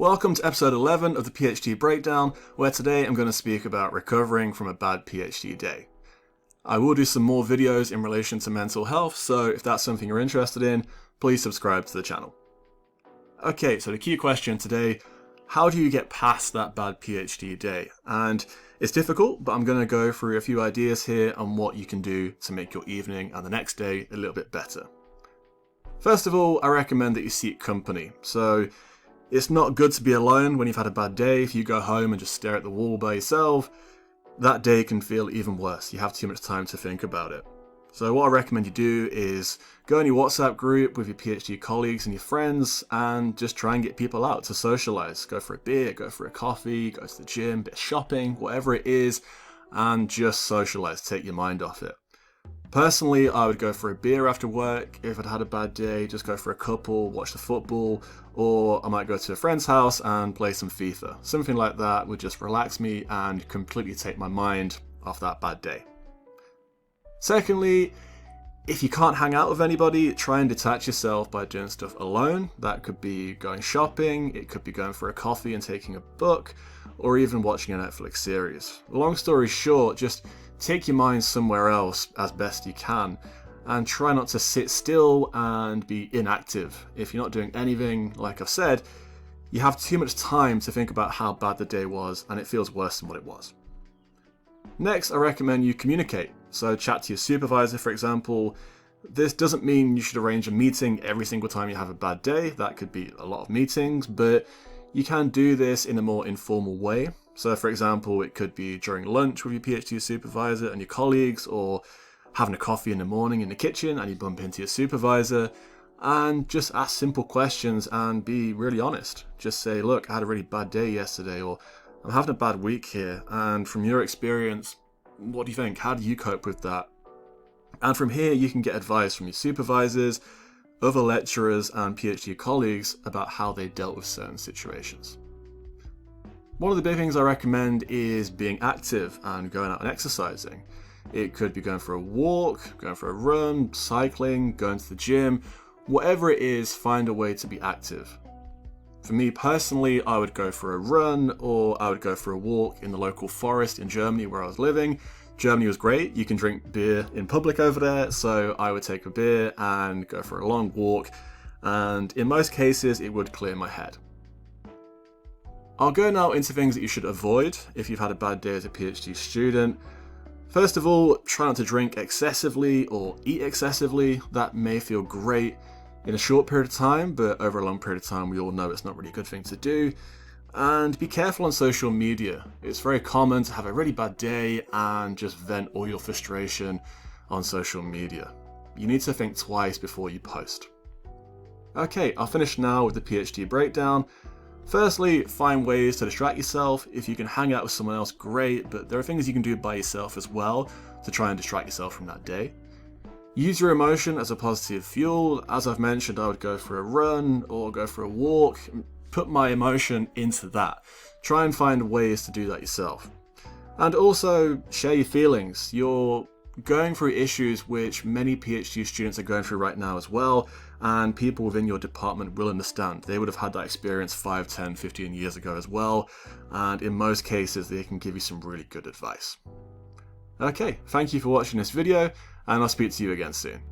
Welcome to episode 11 of the PhD Breakdown, where today I'm going to speak about recovering from a bad PhD day. I will do some more videos in relation to mental health, so if that's something you're interested in, please subscribe to the channel. Okay, so the key question today, how do you get past that bad PhD day? And it's difficult, but I'm going to go through a few ideas here on what you can do to make your evening and the next day a little bit better. First of all, I recommend that you seek company. So it's not good to be alone when you've had a bad day. If you go home and just stare at the wall by yourself, that day can feel even worse. You have too much time to think about it. So what I recommend you do is go in your WhatsApp group with your PhD colleagues and your friends and just try and get people out to socialize. Go for a beer, go for a coffee, go to the gym, bit of shopping, whatever it is, and just socialize, take your mind off it. Personally, I would go for a beer after work. If I'd had a bad day, just go for a couple, watch the football, or I might go to a friend's house and play some FIFA. Something like that would just relax me and completely take my mind off that bad day. Secondly, if you can't hang out with anybody, try and detach yourself by doing stuff alone. That could be going shopping, it could be going for a coffee and taking a book, or even watching a Netflix series. Long story short, just take your mind somewhere else as best you can and try not to sit still and be inactive. If you're not doing anything, like I've said, you have too much time to think about how bad the day was and it feels worse than what it was. Next, I recommend you communicate. So chat to your supervisor, for example. This doesn't mean you should arrange a meeting every single time you have a bad day. That could be a lot of meetings, but you can do this in a more informal way. So for example, it could be during lunch with your PhD supervisor and your colleagues, or having a coffee in the morning in the kitchen and you bump into your supervisor, and just ask simple questions and be really honest. Just say, look, I had a really bad day yesterday, or I'm having a bad week here, and from your experience, what do you think? How do you cope with that? And from here, you can get advice from your supervisors, other lecturers and PhD colleagues about how they dealt with certain situations. One of the big things I recommend is being active and going out and exercising. It could be going for a walk, going for a run, cycling, going to the gym. Whatever it is, find a way to be active. For me personally, I would go for a run or I would go for a walk in the local forest in Germany where I was living. Germany was great. You can drink beer in public over there, so I would take a beer and go for a long walk, and in most cases it would clear my head. I'll go now into things that you should avoid if you've had a bad day as a PhD student. First of all, try not to drink excessively or eat excessively. That may feel great in a short period of time, but over a long period of time we all know it's not really a good thing to do. And be careful on social media. It's very common to have a really bad day and just vent all your frustration on social media. You need to think twice before you post. Okay, I'll finish now with the PhD breakdown. Firstly, find ways to distract yourself. If you can hang out with someone else, great, but there are things you can do by yourself as well to try and distract yourself from that day. Use your emotion as a positive fuel. As I've mentioned, I would go for a run or go for a walk. Put my emotion into that. Try and find ways to do that yourself. And also, share your feelings. You're going through issues which many PhD students are going through right now as well, and people within your department will understand. They would have had that experience 5, 10, 15 years ago as well, and in most cases they can give you some really good advice. Okay, thank you for watching this video, and I'll speak to you again soon.